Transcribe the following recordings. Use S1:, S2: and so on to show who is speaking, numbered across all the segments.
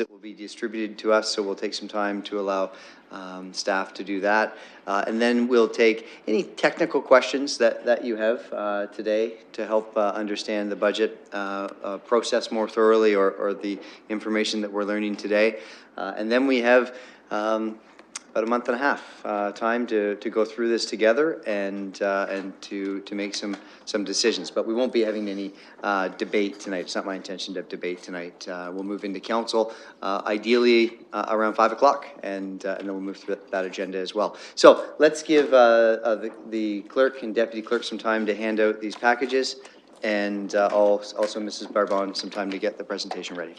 S1: It will be distributed to us, so we'll take some time to allow staff to do that. And then we'll take any technical questions that you have today to help understand the budget process more thoroughly, or the information that we're learning today. And then we have about a month and a half time to go through this together and to make some decisions. But we won't be having any debate tonight. It's not my intention to have debate tonight. We'll move into council, ideally around 5 o'clock, and then we'll move through that agenda as well. So let's give the clerk and deputy clerk some time to hand out these packages, and also Mrs. Barbon some time to get the presentation ready.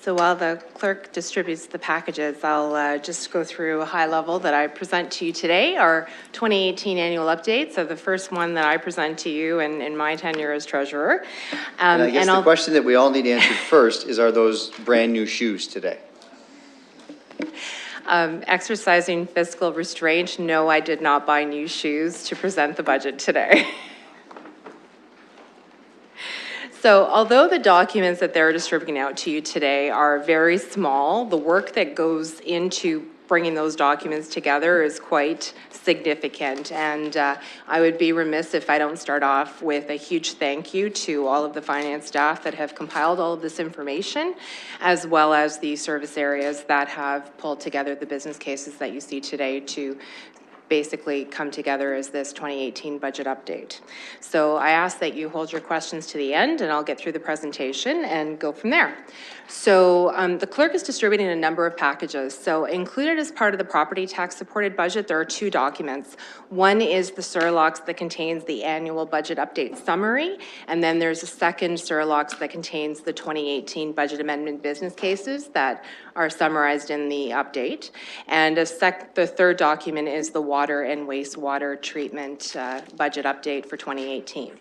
S2: So while the clerk distributes the packages, I'll just go through a high level that I present to you today, our 2018 annual update. So the first one that I present to you in my tenure as treasurer.
S1: And I guess the question that we all need answered first is, are those brand new shoes today?
S2: Exercising fiscal restraint, no, I did not buy new shoes to present the budget today. So although the documents that they're distributing out to you today are very small, the work that goes into bringing those documents together is quite significant. And I would be remiss if I don't start off with a huge thank you to all of the finance staff that have compiled all of this information, as well as the service areas that have pulled together the business cases that you see today to basically come together as this 2018 budget update. So I ask that you hold your questions to the end, and I'll get through the presentation and go from there. So the clerk is distributing a number of packages. So included as part of the property tax supported budget, there are two documents. One is the Surlox that contains the annual budget update summary, and then there's a second Surlox that contains the 2018 budget amendment business cases that are summarized in the update. And the third document is the water and wastewater treatment budget update for 2018.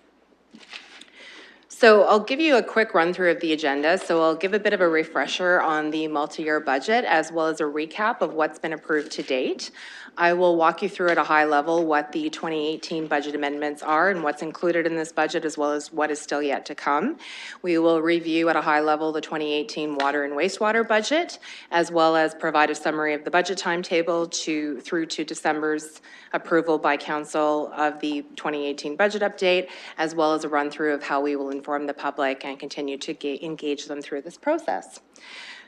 S2: So I'll give you a quick run through of the agenda. So I'll give a bit of a refresher on the multi-year budget, as well as a recap of what's been approved to date. I will walk you through at a high level what the 2018 budget amendments are and what's included in this budget, as well as what is still yet to come. We will review at a high level the 2018 water and wastewater budget, as well as provide a summary of the budget timetable through to December's approval by council of the 2018 budget update, as well as a run through of how we will inform the public and continue to engage them through this process.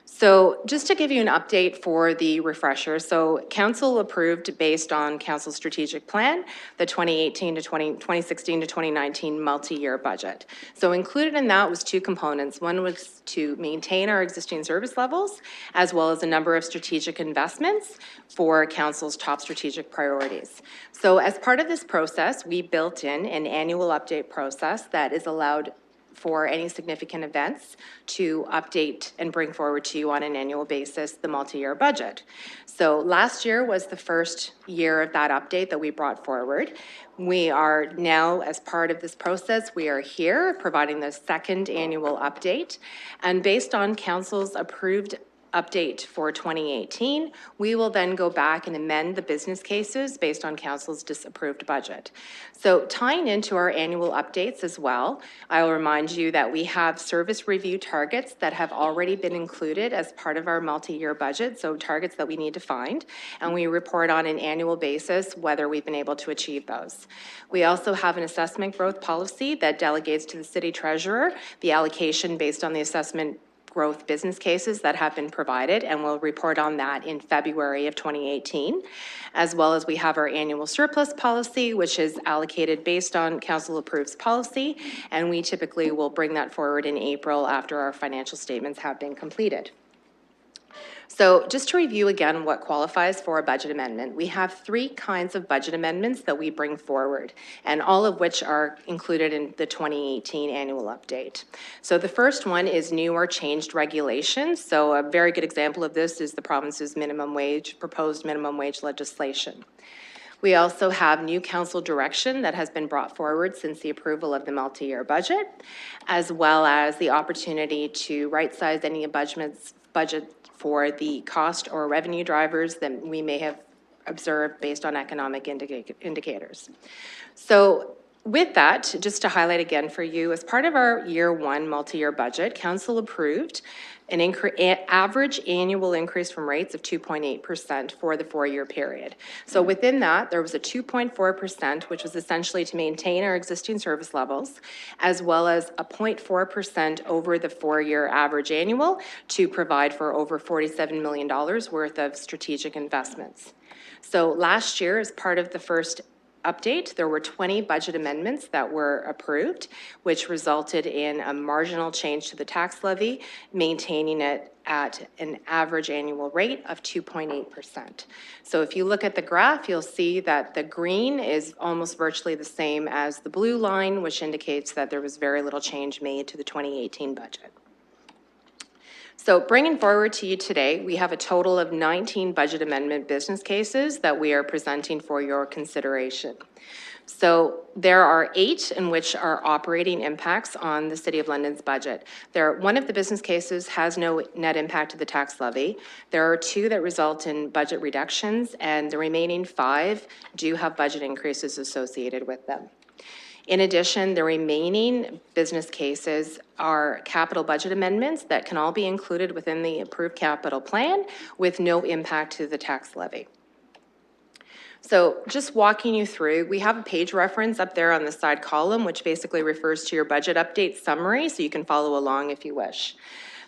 S2: So just to give you an update for the refresher, so council approved, based on council's strategic plan, the 2016 to 2019 multi-year budget. So included in that was two components. One was to maintain our existing service levels, as well as a number of strategic investments for council's top strategic priorities. So as part of this process, we built in an annual update process that is allowed for any significant events to update and bring forward to you on an annual basis the multi-year budget. So last year was the first year of that update that we brought forward. We are now, as part of this process, we are here providing the second annual update. And based on council's approved update for 2018, we will then go back and amend the business cases based on council's disapproved budget. So tying into our annual updates as well, I'll remind you that we have service review targets that have already been included as part of our multi-year budget, so targets that we need to find, and we report on an annual basis whether we've been able to achieve those. We also have an assessment growth policy that delegates to the city treasurer the allocation based on the assessment growth business cases that have been provided, and we'll report on that in February of 2018, as well as we have our annual surplus policy, which is allocated based on council approves policy, and we typically will bring that forward in April after our financial statements have been completed. So just to review again what qualifies for a budget amendment, we have three kinds of budget amendments that we bring forward, and all of which are included in the 2018 annual update. So the first one is new or changed regulations. So a very good example of this is the province's proposed minimum wage legislation. We also have new council direction that has been brought forward since the approval of the multi-year budget, as well as the opportunity to right-size any budget for the cost or revenue drivers that we may have observed based on economic indicators. So with that, just to highlight again for you, as part of our year one multi-year budget, council approved an average annual increase from rates of 2.8% for the 4-year period. So within that, there was a 2.4%, which was essentially to maintain our existing service levels, as well as a 0.4% over the 4-year average annual to provide for over $47 million worth of strategic investments. So last year, as part of the first update, there were 20 budget amendments that were approved, which resulted in a marginal change to the tax levy, maintaining it at an average annual rate of 2.8%. So if you look at the graph, you'll see that the green is almost virtually the same as the blue line, which indicates that there was very little change made to the 2018 budget. So bringing forward to you today, we have a total of 19 budget amendment business cases that we are presenting for your consideration. So there are 8 in which are operating impacts on the City of London's budget. One of the business cases has no net impact to the tax levy. There are 2 that result in budget reductions, and the remaining 5 do have budget increases associated with them. In addition, the remaining business cases are capital budget amendments that can all be included within the approved capital plan with no impact to the tax levy. So just walking you through, we have a page reference up there on the side column, which basically refers to your budget update summary, so you can follow along if you wish.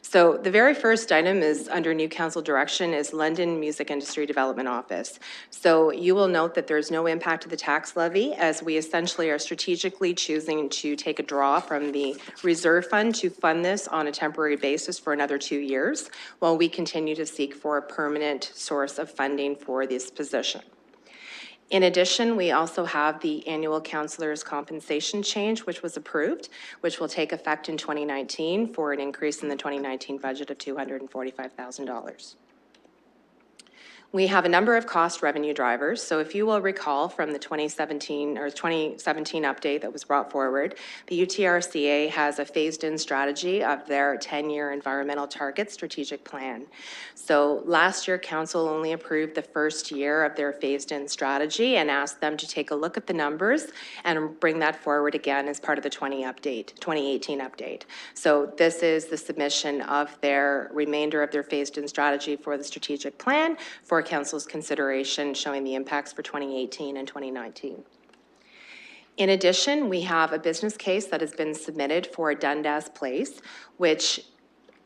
S2: So the very first item is under new council direction is London Music Industry Development Office. So you will note that there's no impact to the tax levy, as we essentially are strategically choosing to take a draw from the reserve fund to fund this on a temporary basis for another 2 years, while we continue to seek for a permanent source of funding for this position. In addition, we also have the annual councillors' compensation change, which was approved, which will take effect in 2019 for an increase in the 2019 budget of $245,000. We have a number of cost revenue drivers. So if you will recall from the 2017 update that was brought forward, the UTRCA has a phased-in strategy of their 10-year environmental target strategic plan. So last year, council only approved the first year of their phased-in strategy and asked them to take a look at the numbers and bring that forward again as part of the 2018 update. So this is the submission of their remainder of their phased-in strategy for the strategic plan for council's consideration, showing the impacts for 2018 and 2019. In addition, we have a business case that has been submitted for Dundas Place, which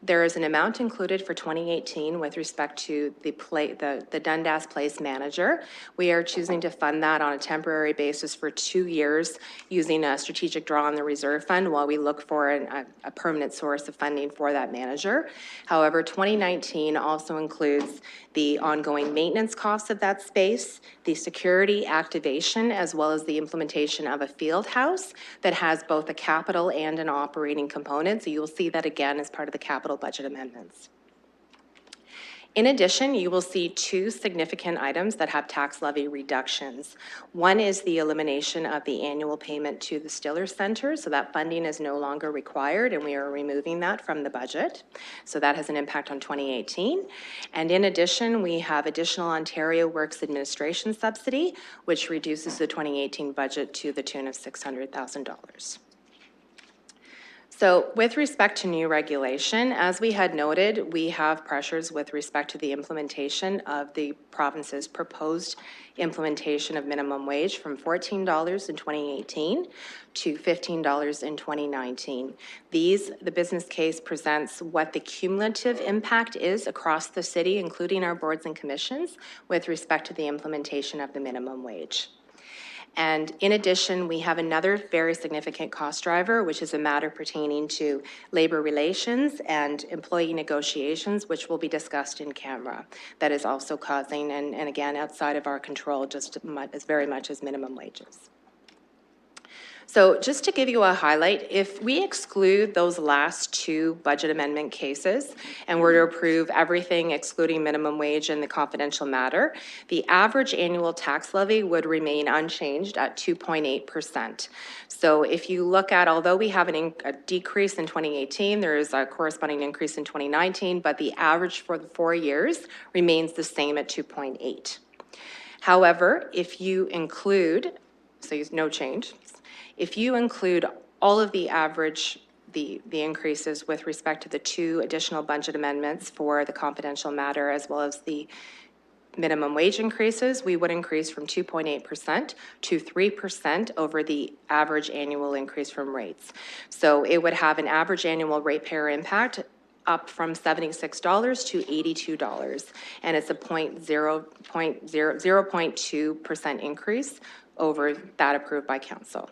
S2: there is an amount included for 2018 with respect to the Dundas Place manager. We are choosing to fund that on a temporary basis for 2 years using a strategic draw on the reserve fund while we look for a permanent source of funding for that manager. However, 2019 also includes the ongoing maintenance costs of that space, the security activation, as well as the implementation of a field house that has both a capital and an operating component. So you'll see that again as part of the capital budget amendments. In addition, you will see 2 significant items that have tax levy reductions. One is the elimination of the annual payment to the Stiller Centre, so that funding is no longer required, and we are removing that from the budget. So that has an impact on 2018. And in addition, we have additional Ontario Works Administration subsidy, which reduces the 2018 budget to the tune of $600,000. So with respect to new regulation, as we had noted, we have pressures with respect to the implementation of the province's proposed implementation of minimum wage from $14 in 2018 to $15 in 2019. The business case presents what the cumulative impact is across the city, including our boards and commissions, with respect to the implementation of the minimum wage. And in addition, we have another very significant cost driver, which is a matter pertaining to labor relations and employee negotiations, which will be discussed in camera. That is also causing, and again, outside of our control, just as very much as minimum wages. So just to give you a highlight, if we exclude those last two budget amendment cases and were to approve everything excluding minimum wage and the confidential matter, the average annual tax levy would remain unchanged at 2.8%. So if you look at, although we have a decrease in 2018, there is a corresponding increase in 2019, but the average for the 4 years remains the same at 2.8. However, if you include, so no change, if you include all of the average, the increases with respect to the two additional budget amendments for the confidential matter as well as the minimum wage increases, we would increase from 2.8% to 3% over the average annual increase from rates. So it would have an average annual ratepayer impact up from $76 to $82, and it's a 0.2% increase over that approved by council.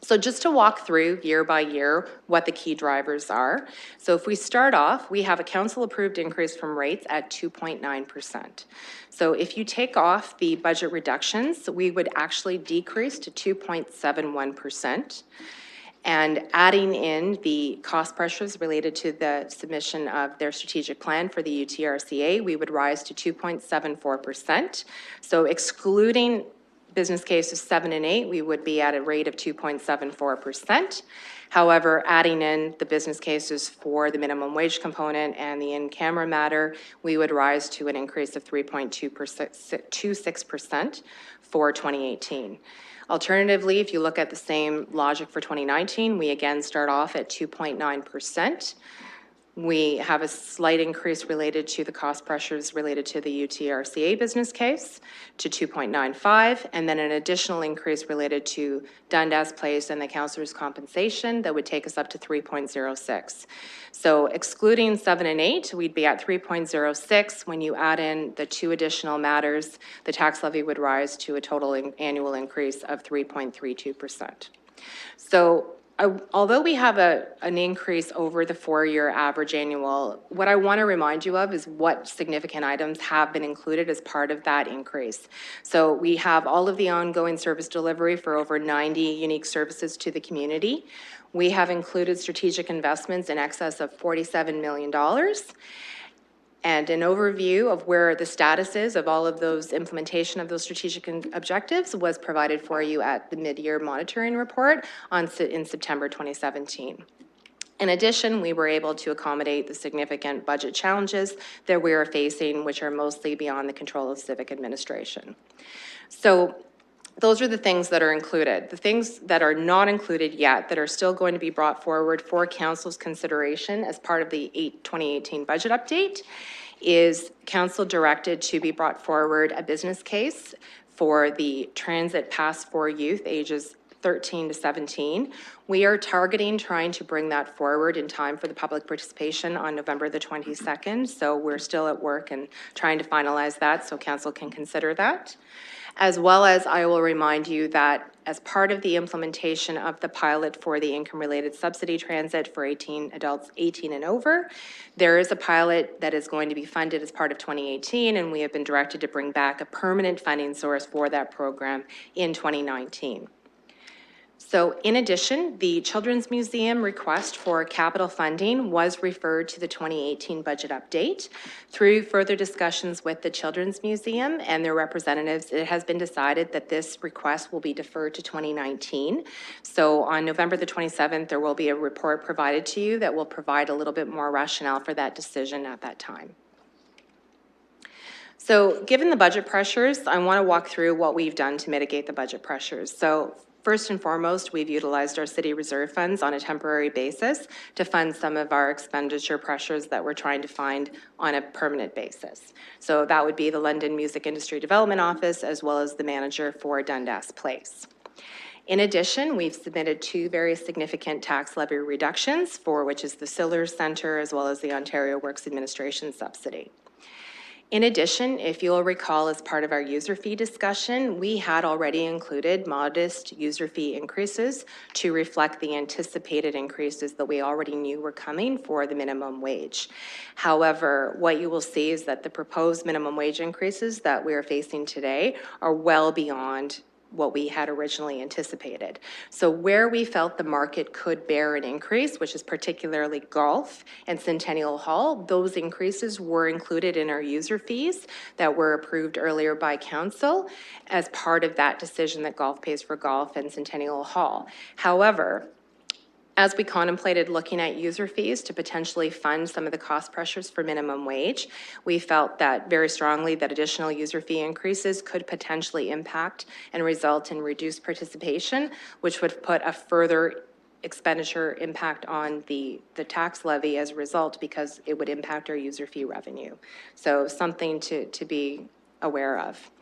S2: So just to walk through year by year what the key drivers are. So if we start off, we have a council-approved increase from rates at 2.9%. So if you take off the budget reductions, we would actually decrease to 2.71%. And adding in the cost pressures related to the submission of their strategic plan for the UTRCA, we would rise to 2.74%. So excluding business cases 7 and 8, we would be at a rate of 2.74%. However, adding in the business cases for the minimum wage component and the in-camera matter, we would rise to an increase of 3.26% for 2018. Alternatively, if you look at the same logic for 2019, we again start off at 2.9%. We have a slight increase related to the cost pressures related to the UTRCA business case to 2.95, and then an additional increase related to Dundas Place and the councillor's compensation that would take us up to 3.06. So excluding 7 and 8, we'd be at 3.06. When you add in the two additional matters, the tax levy would rise to a total annual increase of 3.32%. So although we have an increase over the 4-year average annual, what I want to remind you of is what significant items have been included as part of that increase. So we have all of the ongoing service delivery for over 90 unique services to the community. We have included strategic investments in excess of $47 million. And an overview of where the status is of all of those implementation of those strategic objectives was provided for you at the mid-year monitoring report in September 2017. In addition, we were able to accommodate the significant budget challenges that we are facing, which are mostly beyond the control of civic administration. So those are the things that are included. The things that are not included yet that are still going to be brought forward for council's consideration as part of the 2018 budget update is council directed to be brought forward a business case for the transit pass for youth ages 13 to 17. We are targeting trying to bring that forward in time for the public participation on November the 22nd. So we're still at work and trying to finalize that so council can consider that. As well as I will remind you that as part of the implementation of the pilot for the income-related subsidy transit for adults 18 and over, there is a pilot that is going to be funded as part of 2018, and we have been directed to bring back a permanent funding source for that program in 2019. So in addition, the Children's Museum request for capital funding was referred to the 2018 budget update. Through further discussions with the Children's Museum and their representatives, it has been decided that this request will be deferred to 2019. So on November the 27th, there will be a report provided to you that will provide a little bit more rationale for that decision at that time. So given the budget pressures, I want to walk through what we've done to mitigate the budget pressures. So first and foremost, we've utilized our city reserve funds on a temporary basis to fund some of our expenditure pressures that we're trying to find on a permanent basis. So that would be the London Music Industry Development Office as well as the manager for Dundas Place. In addition, we've submitted 2 very significant tax levy reductions for which is the Sillars Centre as well as the Ontario Works Administration subsidy. In addition, if you'll recall, as part of our user fee discussion, we had already included modest user fee increases to reflect the anticipated increases that we already knew were coming for the minimum wage. However, what you will see is that the proposed minimum wage increases that we are facing today are well beyond what we had originally anticipated. So where we felt the market could bear an increase, which is particularly golf and Centennial Hall, those increases were included in our user fees that were approved earlier by council as part of that decision that golf pays for golf and Centennial Hall. However, as we contemplated looking at user fees to potentially fund some of the cost pressures for minimum wage, we felt that very strongly that additional user fee increases could potentially impact and result in reduced participation, which would put a further expenditure impact on the tax levy as a result, because it would impact our user fee revenue. So something to be aware of.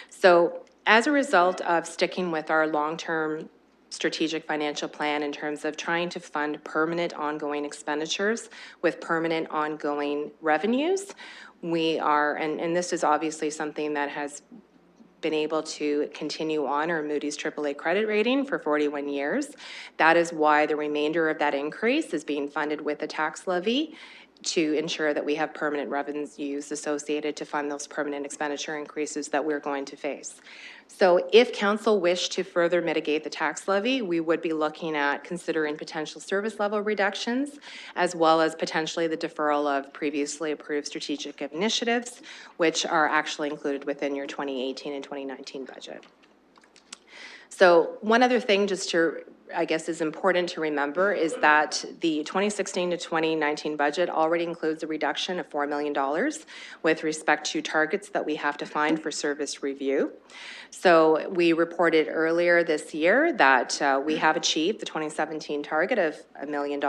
S2: So as a result of sticking with our long-term strategic financial plan in terms of trying to fund permanent ongoing expenditures with permanent ongoing revenues, we are, and this is obviously something that has been able to continue on our Moody's AAA credit rating for 41 years. That is why the remainder of that increase is being funded with a tax levy to ensure that we have permanent revenues associated to fund those permanent expenditure increases that we're going to face. So if council wished to further mitigate the tax levy, we would be looking at considering potential service level reductions, as well as potentially the deferral of previously approved strategic initiatives, which are actually included within your 2018 and 2019 budget. So one other thing just to, I guess, is important to remember is that the 2016 to 2019 budget already includes a reduction of $4 million with respect to targets that we have to find for service review. So we reported earlier this year that we have achieved the 2017 target of $1 million.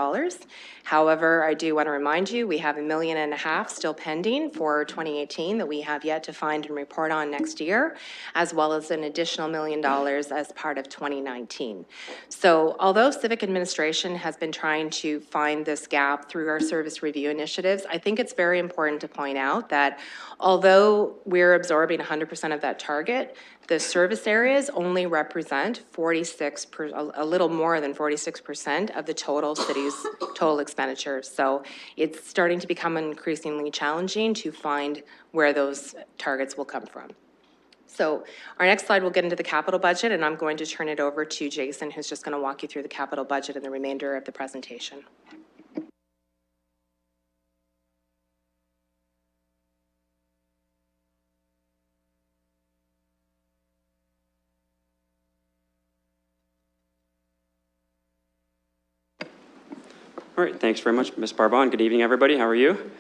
S2: However, I do want to remind you, we have $1.5 million still pending for 2018 that we have yet to find and report on next year, as well as an additional $1 million as part of 2019. So although Civic Administration has been trying to find this gap through our service review initiatives, I think it's very important to point out that although we're absorbing 100% of that target, the service areas only represent a little more than 46% of the total city's total expenditures. So it's starting to become increasingly challenging to find where those targets will come from. So our next slide will get into the capital budget, and I'm going to turn it over to Jason, who's just going to walk you through the capital budget and the remainder of the presentation.
S3: All right, thanks very much, Ms. Barbon. Good evening, everybody. How are you?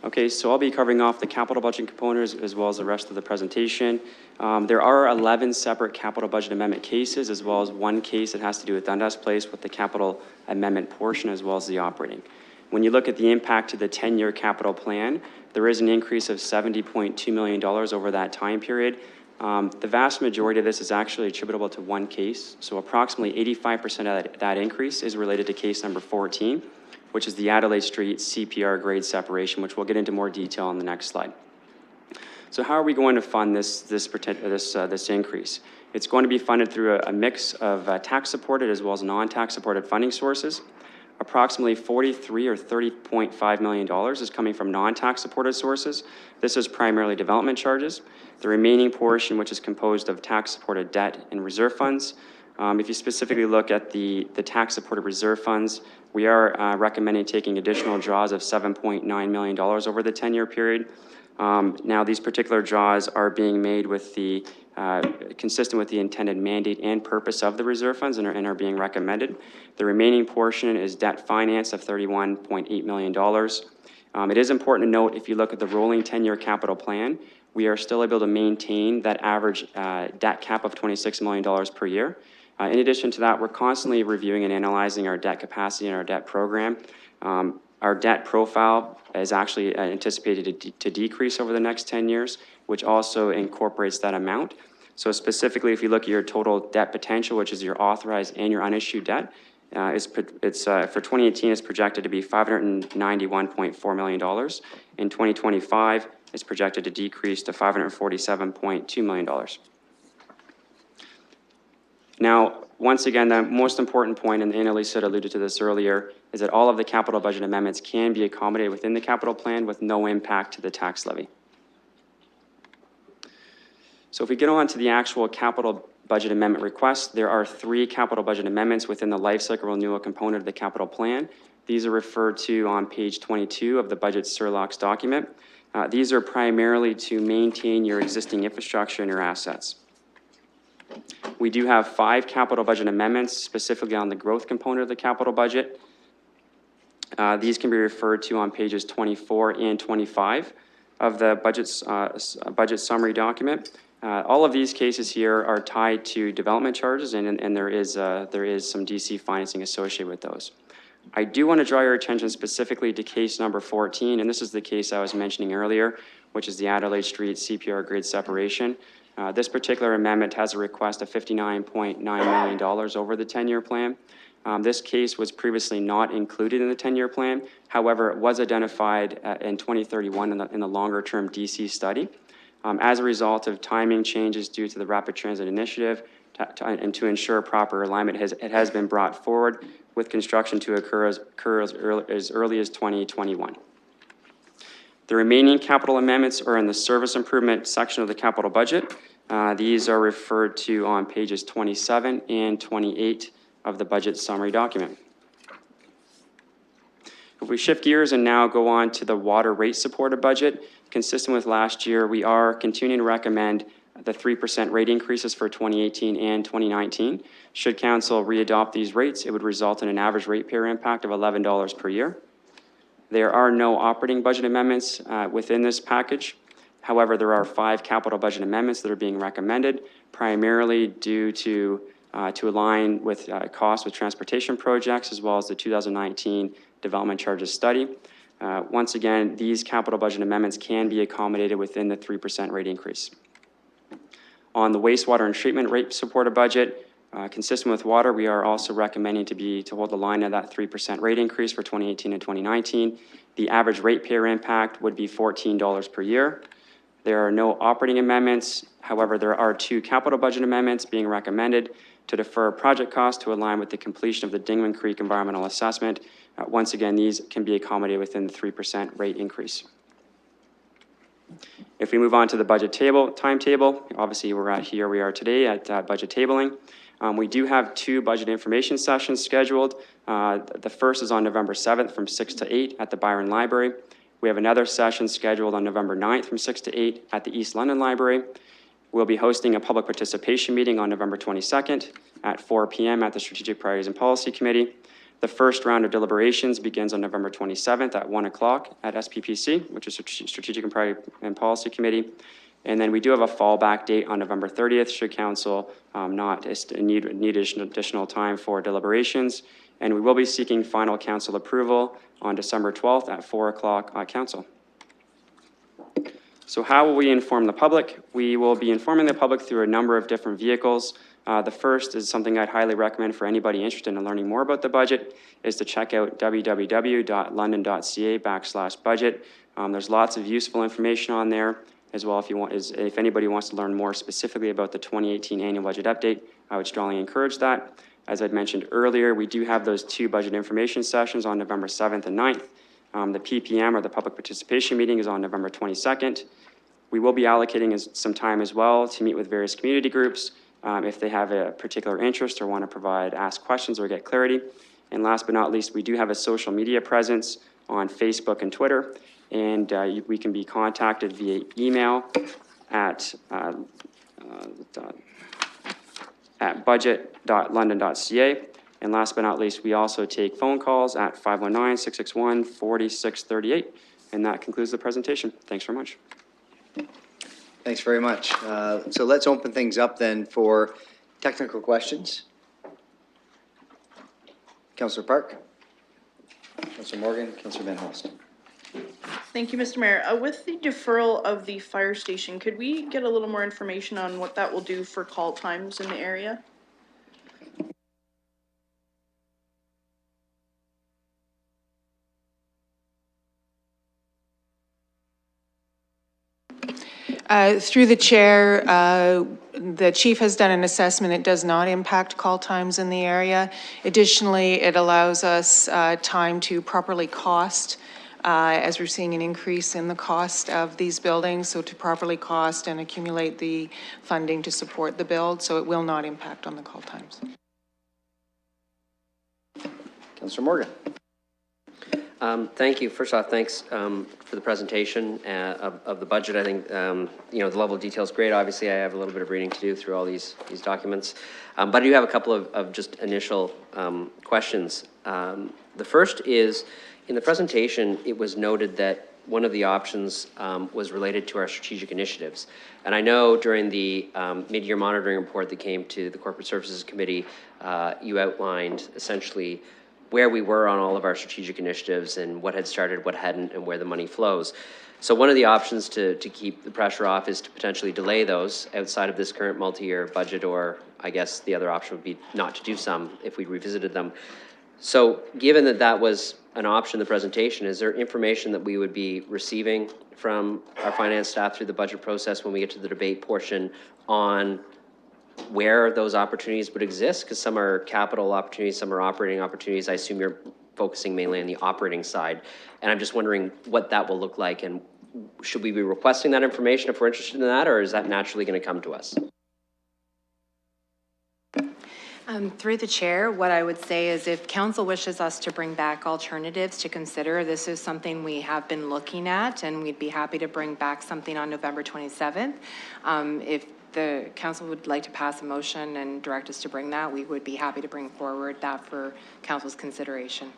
S3: Okay, so I'll be covering off the capital budget components as well as the rest of the presentation. There are 11 separate capital budget amendment cases, as well as one case that has to do with Dundas Place with the capital amendment portion, as well as the operating. When you look at the impact to the 10-year capital plan, there is an increase of $70.2 million over that time period. The vast majority of this is actually attributable to one case. So approximately 85% of that increase is related to case number 14, which is the Adelaide Street CPR grade separation, which we'll get into more detail on the next slide. So how are we going to fund this increase? It's going to be funded through a mix of tax-supported as well as non-tax-supported funding sources. Approximately $43 or $30.5 million is coming from non-tax-supported sources. This is primarily development charges. The remaining portion, which is composed of tax-supported debt and reserve funds. If you specifically look at the tax-supported reserve funds, we are recommending taking additional draws of $7.9 million over the 10-year period. Now, these particular draws are being made with the consistent with the intended mandate and purpose of the reserve funds and are being recommended. The remaining portion is debt finance of $31.8 million. It is important to note, if you look at the rolling 10-year capital plan, we are still able to maintain that average debt cap of $26 million per year. In addition to that, we're constantly reviewing and analyzing our debt capacity and our debt program. Our debt profile is actually anticipated to decrease over the next 10 years, which also incorporates that amount. So specifically, if you look at your total debt potential, which is your authorized and your unissued debt, for 2018 is projected to be $591.4 million. In 2025, is projected to decrease to $547.2 million. Now, once again, the most important point, and Annalise had alluded to this earlier, is that all of the capital budget amendments can be accommodated within the capital plan with no impact to the tax levy. So if we get on to the actual capital budget amendment requests, there are 3 capital budget amendments within the life cycle renewal component of the capital plan. These are referred to on page 22 of the budget Surlox document. These are primarily to maintain your existing infrastructure and your assets. We do have 5 capital budget amendments specifically on the growth component of the capital budget. These can be referred to on pages 24 and 25 of the budget summary document. All of these cases here are tied to development charges, and there is some DC financing associated with those. I do want to draw your attention specifically to case number 14, and this is the case I was mentioning earlier, which is the Adelaide Street CPR grid separation. This particular amendment has a request of $59.9 million over the 10-year plan. This case was previously not included in the 10-year plan. However, it was identified in 2031 in the longer-term DC study. As a result of timing changes due to the Rapid Transit Initiative and to ensure proper alignment, it has been brought forward with construction to occur as early as 2021. The remaining capital amendments are in the service improvement section of the capital budget. These are referred to on pages 27 and 28 of the budget summary document. If we shift gears and now go on to the water rate supported budget, consistent with last year, we are continuing to recommend the 3% rate increases for 2018 and 2019. Should council readopt these rates, it would result in an average ratepayer impact of $11 per year. There are no operating budget amendments within this package. However, there are 5 capital budget amendments that are being recommended, primarily due to align with costs with transportation projects, as well as the 2019 development charges study. Once again, these capital budget amendments can be accommodated within the 3% rate increase. On the wastewater and treatment rate supported budget, consistent with water, we are also recommending to hold the line at that 3% rate increase for 2018 and 2019. The average ratepayer impact would be $14 per year. There are no operating amendments. However, there are 2 capital budget amendments being recommended to defer project costs to align with the completion of the Dingman Creek environmental assessment. Once again, these can be accommodated within the 3% rate increase. If we move on to the budget timetable, obviously we are today at budget tabling. We do have 2 budget information sessions scheduled. The first is on November 7th from 6 to 8 at the Byron Library. We have another session scheduled on November 9th from 6 to 8 at the East London Library. We'll be hosting a public participation meeting on November 22nd at 4 p.m. at the Strategic Priorities and Policy Committee. The first round of deliberations begins on November 27th at 1 o'clock at SPPC, which is Strategic and Priority and Policy Committee. And then we do have a fallback date on November 30th, should council not need additional time for deliberations. And we will be seeking final council approval on December 12th at 4 o'clock at council. So how will we inform the public? We will be informing the public through a number of different vehicles. The first is something I'd highly recommend for anybody interested in learning more about the budget, is to check out www.london.ca/budget. There's lots of useful information on there. As well, if anybody wants to learn more specifically about the 2018 annual budget update, I would strongly encourage that. As I'd mentioned earlier, we do have those 2 budget information sessions on November 7th and 9th. The PPM, or the public participation meeting, is on November 22nd. We will be allocating some time as well to meet with various community groups if they have a particular interest or want to ask questions or get clarity. And last but not least, we do have a social media presence on Facebook and Twitter, and we can be contacted via email at budget.london.ca. And last but not least, we also take phone calls at 519-661-4638. And that concludes the presentation. Thanks very much.
S1: Thanks very much. So let's open things up then for technical questions. Councillor Park, Councillor Morgan, Councillor Van Holst.
S4: Thank you, Mr. Mayor. With the deferral of the fire station, could we get a little more information on what that will do for call times in the area?
S5: Through the chair, the chief has done an assessment. It does not impact call times in the area. Additionally, it allows us time to properly cost, as we're seeing an increase in the cost of these buildings, so to properly cost and accumulate the funding to support the build, so it will not impact on the call times.
S1: Councillor Morgan.
S6: Thank you. First off, thanks for the presentation of the budget. I think, you know, the level of detail is great. Obviously, I have a little bit of reading to do through all these documents. But I do have a couple of just initial questions. The first is, in the presentation, it was noted that one of the options was related to our strategic initiatives. And I know during the mid-year monitoring report that came to the Corporate Services Committee, you outlined essentially where we were on all of our strategic initiatives and what had started, what hadn't, and where the money flows. So one of the options to keep the pressure off is to potentially delay those outside of this current multi-year budget, or I guess the other option would be not to do some if we revisited them. So given that that was an option in the presentation, is there information that we would be receiving from our finance staff through the budget process when we get to the debate portion on where those opportunities would exist? Because some are capital opportunities, some are operating opportunities. I assume you're focusing mainly on the operating side. And I'm just wondering what that will look like, and should we be requesting that information if we're interested in that, or is that naturally going to come to us?
S2: Through the chair, what I would say is if council wishes us to bring back alternatives to consider, this is something we have been looking at, and we'd be happy to bring back something on November 27th. If the council would like to pass a motion and direct us to bring that, we would be happy to bring forward that for council's consideration.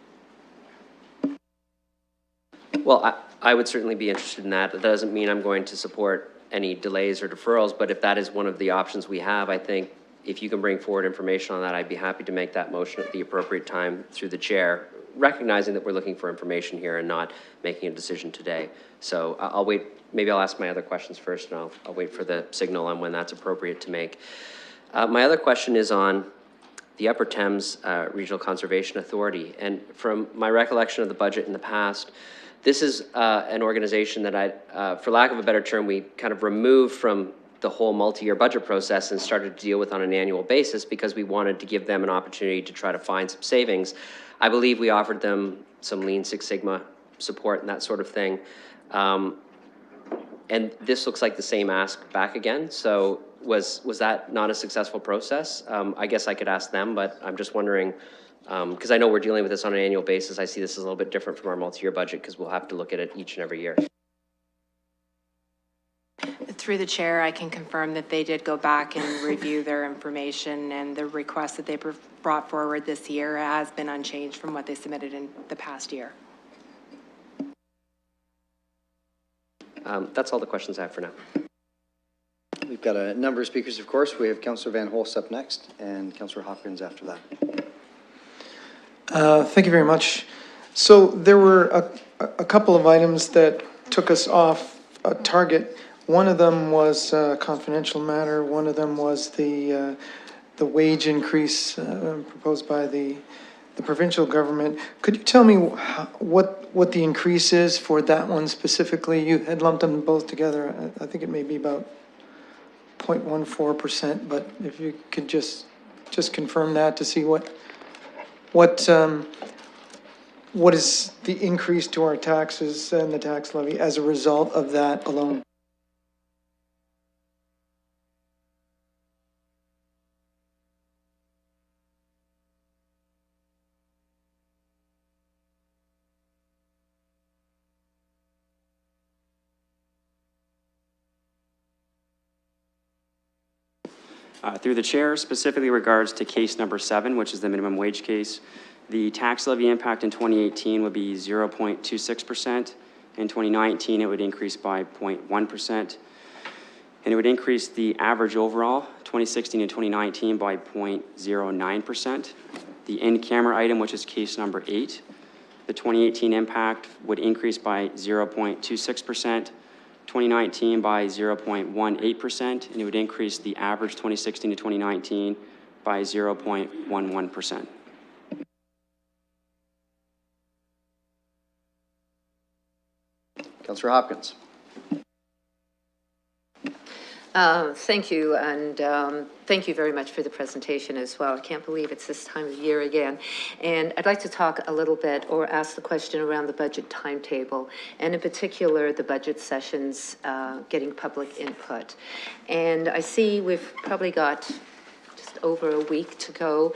S6: Well, I would certainly be interested in that. That doesn't mean I'm going to support any delays or deferrals, but if that is one of the options we have, I think if you can bring forward information on that, I'd be happy to make that motion at the appropriate time through the chair, recognizing that we're looking for information here and not making a decision today. So I'll wait. Maybe I'll ask my other questions first, and I'll wait for the signal on when that's appropriate to make. My other question is on the Upper Thames Regional Conservation Authority. And from my recollection of the budget in the past, this is an organization that for lack of a better term, we kind of removed from the whole multi-year budget process and started to deal with on an annual basis because we wanted to give them an opportunity to try to find some savings. I believe we offered them some Lean Six Sigma support and that sort of thing. And this looks like the same ask back again. So was that not a successful process? I guess I could ask them, but I'm just wondering, because I know we're dealing with this on an annual basis. I see this as a little bit different from our multi-year budget because we'll have to look at it each and every year.
S2: Through the chair, I can confirm that they did go back and review their information, and the request that they brought forward this year has been unchanged from what they submitted in the past year.
S6: That's all the questions I have for now.
S1: We've got a number of speakers, of course. We have Councillor Van Holst up next and Councillor Hopkins after that.
S7: Thank you very much. So there were a couple of items that took us off target. One of them was a confidential matter. One of them was the wage increase proposed by the provincial government. Could you tell me what the increase is for that one specifically? You had lumped them both together. I think it may be about 0.14%, but if you could just confirm that to see what is the increase to our taxes and the tax levy as a result of that alone?
S3: Through the chair, specifically regards to case number 7, which is the minimum wage case, the tax levy impact in 2018 would be 0.26%. In 2019, it would increase by 0.1%. And it would increase the average overall, 2016 and 2019, by 0.09%. The in-camera item, which is case number 8, the 2018 impact would increase by 0.26%. 2019 by 0.18%, and it would increase the average 2016 to 2019 by 0.11%.
S1: Councillor Hopkins.
S8: Thank you, and thank you very much for the presentation as well. I can't believe it's this time of year again. And I'd like to talk a little bit, or ask the question around the budget timetable, and in particular, the budget sessions, getting public input. And I see we've probably got just over a week to go.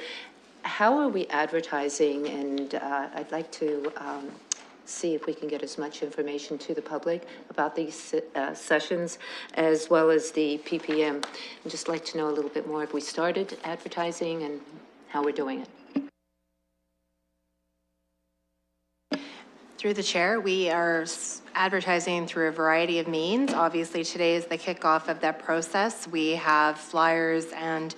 S8: How are we advertising? And I'd like to see if we can get as much information to the public about these sessions, as well as the PPM. I'd just like to know a little bit more if we started advertising and how we're doing it.
S2: Through the chair, we are advertising through a variety of means. Obviously, today is the kickoff of that process. We have flyers and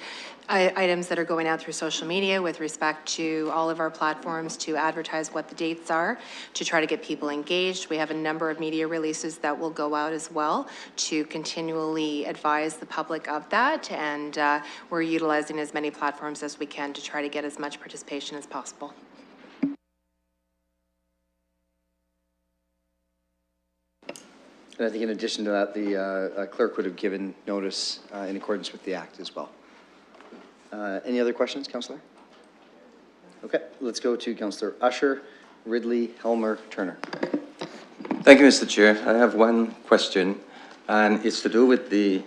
S2: items that are going out through social media with respect to all of our platforms to advertise what the dates are, to try to get people engaged. We have a number of media releases that will go out as well to continually advise the public of that. And we're utilizing as many platforms as we can to try to get as much participation as possible.
S1: And I think in addition to that, the clerk would have given notice in accordance with the act as well. Any other questions, Councillor? Okay, let's go to Councillor Usher, Ridley, Helmer, Turner.
S9: Thank you, Mr. Chair. I have one question, and it's to do with the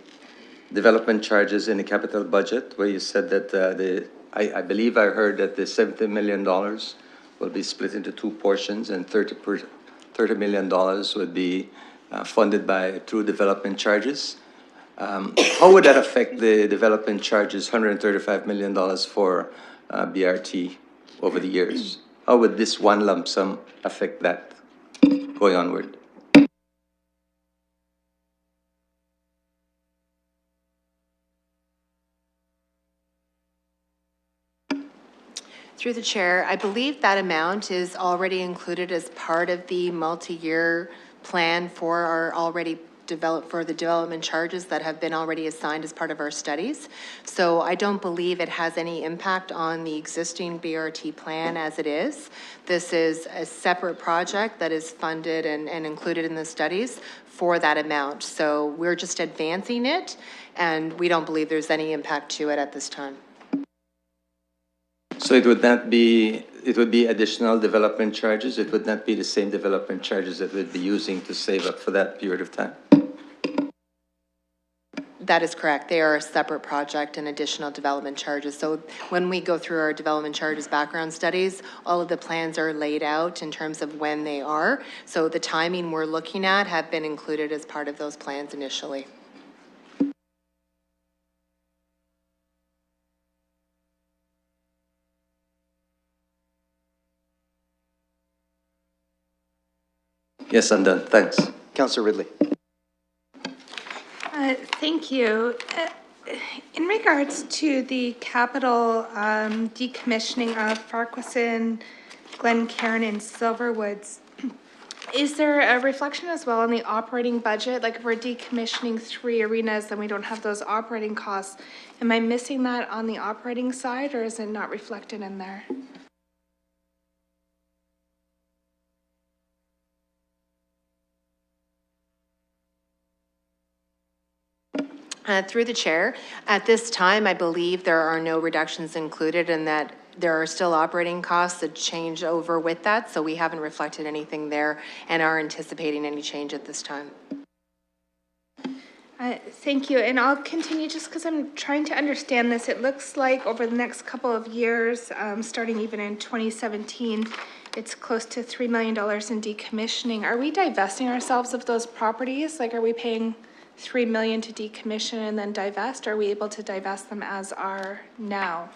S9: development charges in the capital budget, where you said that I believe I heard that the $70 million will be split into two portions, and $30 million would be funded through development charges. How would that affect the development charges, $135 million for BRT over the years? How would this one lump sum affect that going onward?
S2: Through the chair, I believe that amount is already included as part of the multi-year plan for our already for the development charges that have been already assigned as part of our studies. So I don't believe it has any impact on the existing BRT plan as it is. This is a separate project that is funded and included in the studies for that amount. So we're just advancing it, and we don't believe there's any impact to it at this time.
S9: So it would be additional development charges? It would not be the same development charges that we'd be using to save up for that period of time?
S2: That is correct. They are a separate project and additional development charges. So when we go through our development charges background studies, all of the plans are laid out in terms of when they are. So the timing we're looking at have been included as part of those plans initially.
S9: Yes, I'm done. Thanks.
S1: Councillor Ridley.
S10: Thank you. In regards to the capital decommissioning of Farquharson, Glencairn, and Silverwoods, is there a reflection as well on the operating budget? Like if we're decommissioning 3 arenas, then we don't have those operating costs. Am I missing that on the operating side, or is it not reflected in there?
S2: Through the chair, at this time, I believe there are no reductions included and that there are still operating costs that change over with that, so we haven't reflected anything there and are anticipating any change at this time.
S10: Thank you, and I'll continue just because I'm trying to understand this. It looks like over the next couple of years, starting even in 2017, it's close to $3 million in decommissioning. Are we divesting ourselves of those properties? Like, are we paying $3 million to decommission and then divest? Are we able to divest them as are now?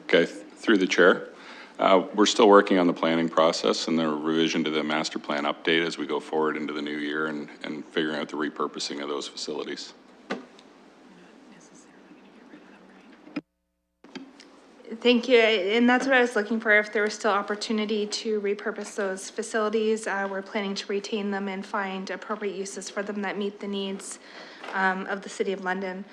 S11: Okay, through the chair. We're still working on the planning process and the revision to the master plan update as we go forward into the new year and figuring out the repurposing of those facilities.
S10: Thank you, and that's what I was looking for, if there was still opportunity to repurpose those facilities. We're planning to retain them and find appropriate uses for them that meet the needs of the City of London.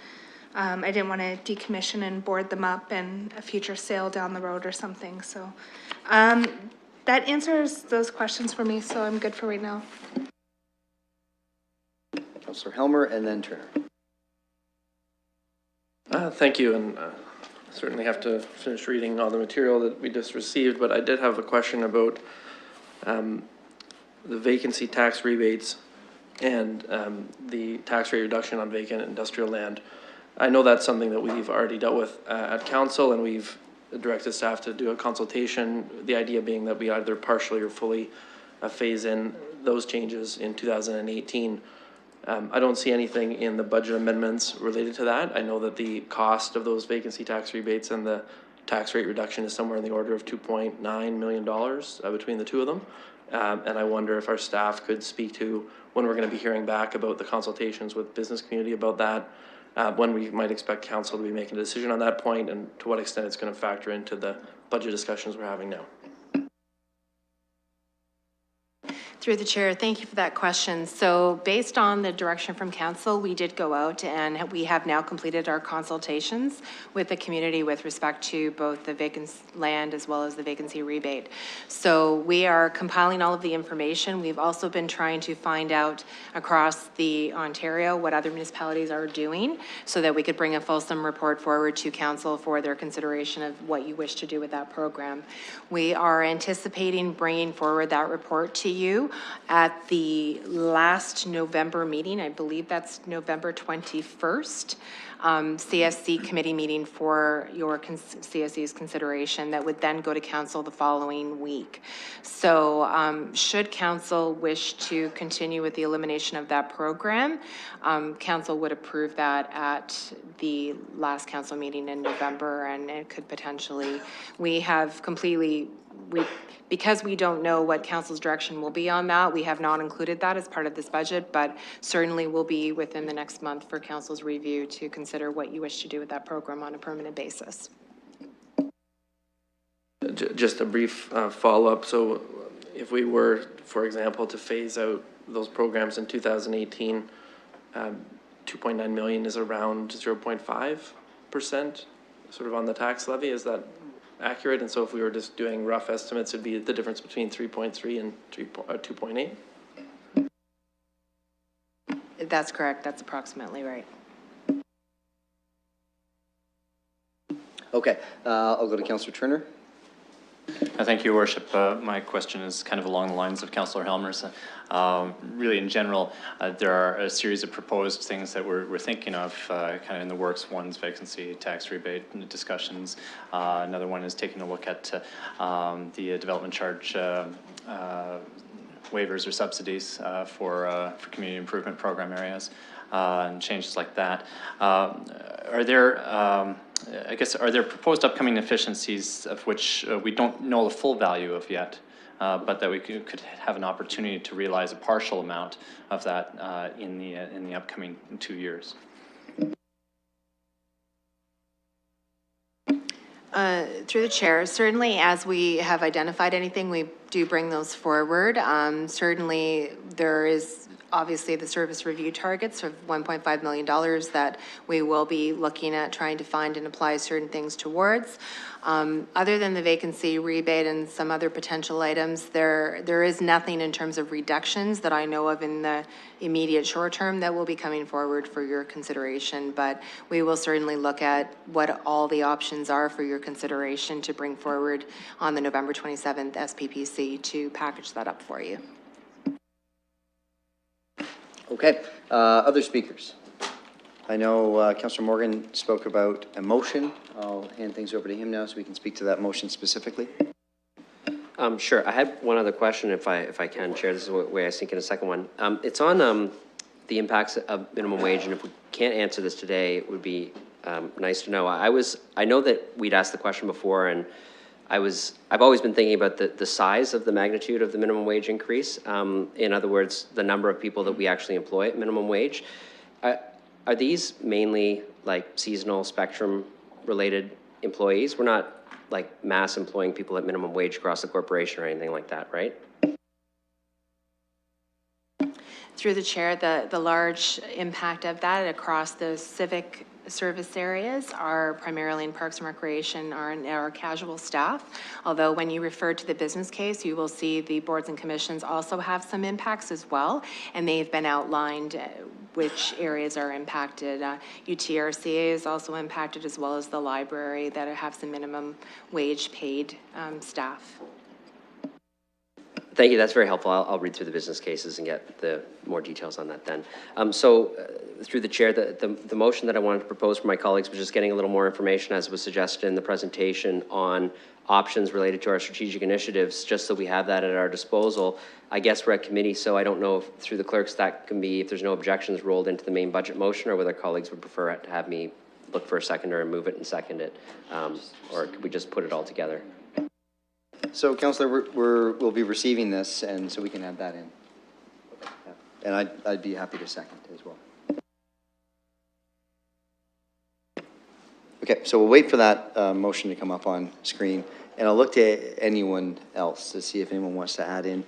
S10: I didn't want to decommission and board them up in a future sale down the road or something, so. That answers those questions for me, so I'm good for right now.
S1: Councillor Helmer and then Turner.
S12: Thank you, and certainly have to finish reading all the material that we just received, but I did have a question about the vacancy tax rebates and the tax rate reduction on vacant industrial land. I know that's something that we've already dealt with at council, and we've directed staff to do a consultation, the idea being that we either partially or fully phase in those changes in 2018. I don't see anything in the budget amendments related to that. I know that the cost of those vacancy tax rebates and the tax rate reduction is somewhere in the order of $2.9 million between the two of them. And I wonder if our staff could speak to when we're going to be hearing back about the consultations with business community about that, when we might expect council to be making a decision on that point, and to what extent it's going to factor into the budget discussions we're having now.
S2: Through the chair, thank you for that question. So based on the direction from council, we did go out and we have now completed our consultations with the community with respect to both the vacant land as well as the vacancy rebate. So we are compiling all of the information. We've also been trying to find out across the Ontario what other municipalities are doing so that we could bring a fulsome report forward to council for their consideration of what you wish to do with that program. We are anticipating bringing forward that report to you at the last November meeting. I believe that's November 21st, CSC committee meeting for your CSC's consideration that would then go to council the following week. So should council wish to continue with the elimination of that program, council would approve that at the last council meeting in November, and it could potentially, because we don't know what council's direction will be on that, we have not included that as part of this budget, but certainly will be within the next month for council's review to consider what you wish to do with that program on a permanent basis.
S12: Just a brief follow-up. So if we were, for example, to phase out those programs in 2018, 2.9 million is around 0.5% sort of on the tax levy. Is that accurate? And so if we were just doing rough estimates, it'd be the difference between 3.3 and 2.8?
S2: That's correct. That's approximately right.
S1: Okay, I'll go to Councillor Turner.
S13: Thank you, Your Worship. My question is kind of along the lines of Councillor Helmer's. Really, in general, there are a series of proposed things that we're thinking of, kind of in the works. One's vacancy tax rebate discussions. Another one is taking a look at the development charge waivers or subsidies for community improvement program areas and changes like that. Are there, I guess, are there proposed upcoming efficiencies of which we don't know the full value of yet, but that we could have an opportunity to realize a partial amount of that in the upcoming 2 years?
S2: Through the chair, certainly as we have identified anything, we do bring those forward. Certainly there is obviously the service review targets of $1.5 million that we will be looking at trying to find and apply certain things towards. Other than the vacancy rebate and some other potential items, there is nothing in terms of reductions that I know of in the immediate short term that will be coming forward for your consideration, but we will certainly look at what all the options are for your consideration to bring forward on the November 27th SPPC to package that up for you.
S1: Okay, other speakers? I know Councillor Morgan spoke about a motion. I'll hand things over to him now so we can speak to that motion specifically.
S6: Sure. I had one other question, if I can, Chair. This is the way I sink in a second one. It's on the impacts of minimum wage, and if we can't answer this today, it would be nice to know. I know that we'd asked the question before, and I've always been thinking about the size of the magnitude of the minimum wage increase. In other words, the number of people that we actually employ at minimum wage. Are these mainly like seasonal spectrum related employees. We're not like mass employing people at minimum wage across the corporation or anything like that, right?
S2: Through the chair, the large impact of that across the civic service areas are primarily in Parks and Recreation, our casual staff. Although when you refer to the business case, you will see the boards and commissions also have some impacts as well, and they've been outlined which areas are impacted. UTRCA is also impacted, as well as the library that have some minimum wage paid staff.
S6: Thank you, that's very helpful. I'll read through the business cases and get the more details on that then. Through the chair, the motion that I wanted to propose for my colleagues was just getting a little more information, as was suggested in the presentation, on options related to our strategic initiatives, just so we have that at our disposal. I guess we're at committee, so I don't know if through the clerks that can be, if there's no objections, rolled into the main budget motion, or whether colleagues would prefer to have me look for a seconder and move it and second it, or could we just put it all together?
S1: So, Councillor, we'll be receiving this, and so we can add that in. And I'd be happy to second as well. Okay, so we'll wait for that motion to come up on screen, and I'll look to anyone else to see if anyone wants to add in,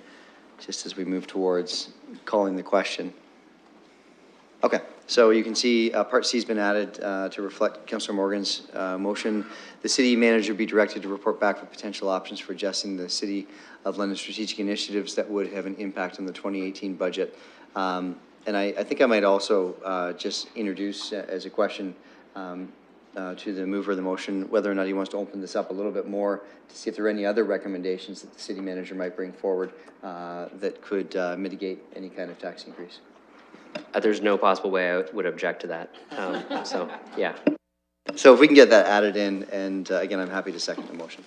S1: just as we move towards calling the question. Okay, so you can see Part C has been added to reflect Councillor Morgan's motion. The city manager be directed to report back with potential options for adjusting the City of London strategic initiatives that would have an impact on the 2018 budget. And I think I might also just introduce as a question to the mover of the motion, whether or not he wants to open this up a little bit more to see if there are any other recommendations that the city manager might bring forward that could mitigate any kind of tax increase.
S6: There's no possible way I would object to that. So, yeah.
S1: So if we can get that added in, and again, I'm happy to second the motion.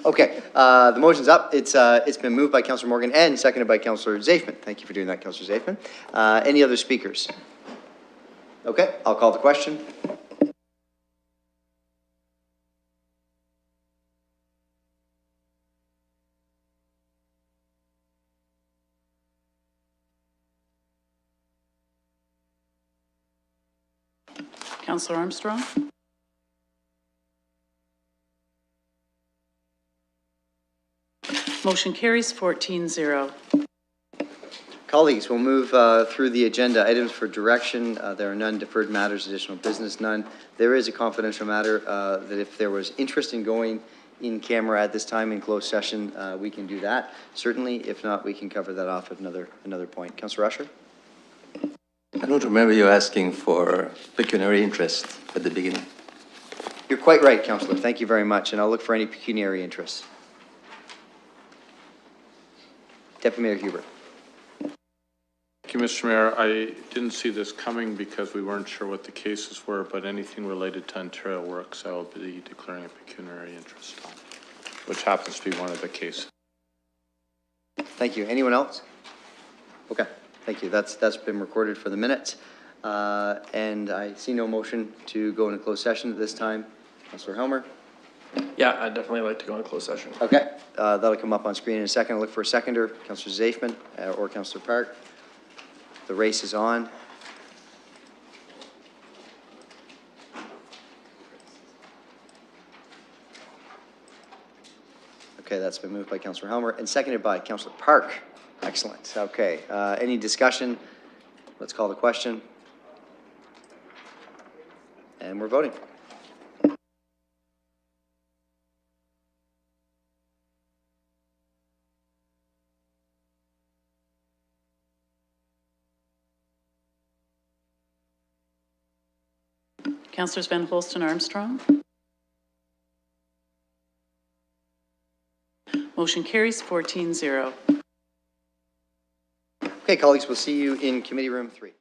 S1: Okay, the motion's up. It's been moved by Councillor Morgan and seconded by Councillor Zafman. Thank you for doing that, Councillor Zafman. Any other speakers? Okay, I'll call the question.
S14: Councillor Armstrong? Motion carries 14-0.
S1: Colleagues, we'll move through the agenda items for direction. There are none. Deferred matters, additional business, none. There is a confidential matter that if there was interest in going in camera at this time in closed session, we can do that. Certainly, if not, we can cover that off at another point. Councillor Usher?
S9: I don't remember you asking for pecuniary interest at the beginning.
S1: You're quite right, Councillor. Thank you very much, and I'll look for any pecuniary interests. Deputy Mayor Hubert.
S15: Thank you, Mr. Mayor. I didn't see this coming because we weren't sure what the cases were, but anything related to Ontario Works, I will be declaring a pecuniary interest on, which happens to be one of the cases.
S1: Thank you. Anyone else? Okay, thank you. That's been recorded for the minutes. And I see no motion to go into closed session at this time. Councillor Helmer?
S12: Yeah, I'd definitely like to go in closed session.
S1: Okay, that'll come up on screen in a second. I'll look for a seconder, Councillor Zafman or Councillor Park. The race is on. Okay, that's been moved by Councillor Helmer and seconded by Councillor Park. Excellent. Okay, any discussion? Let's call the question. And we're voting.
S14: Councillors Van Holst and Armstrong? Motion carries 14-0.
S1: Okay, colleagues, we'll see you in Committee Room 3.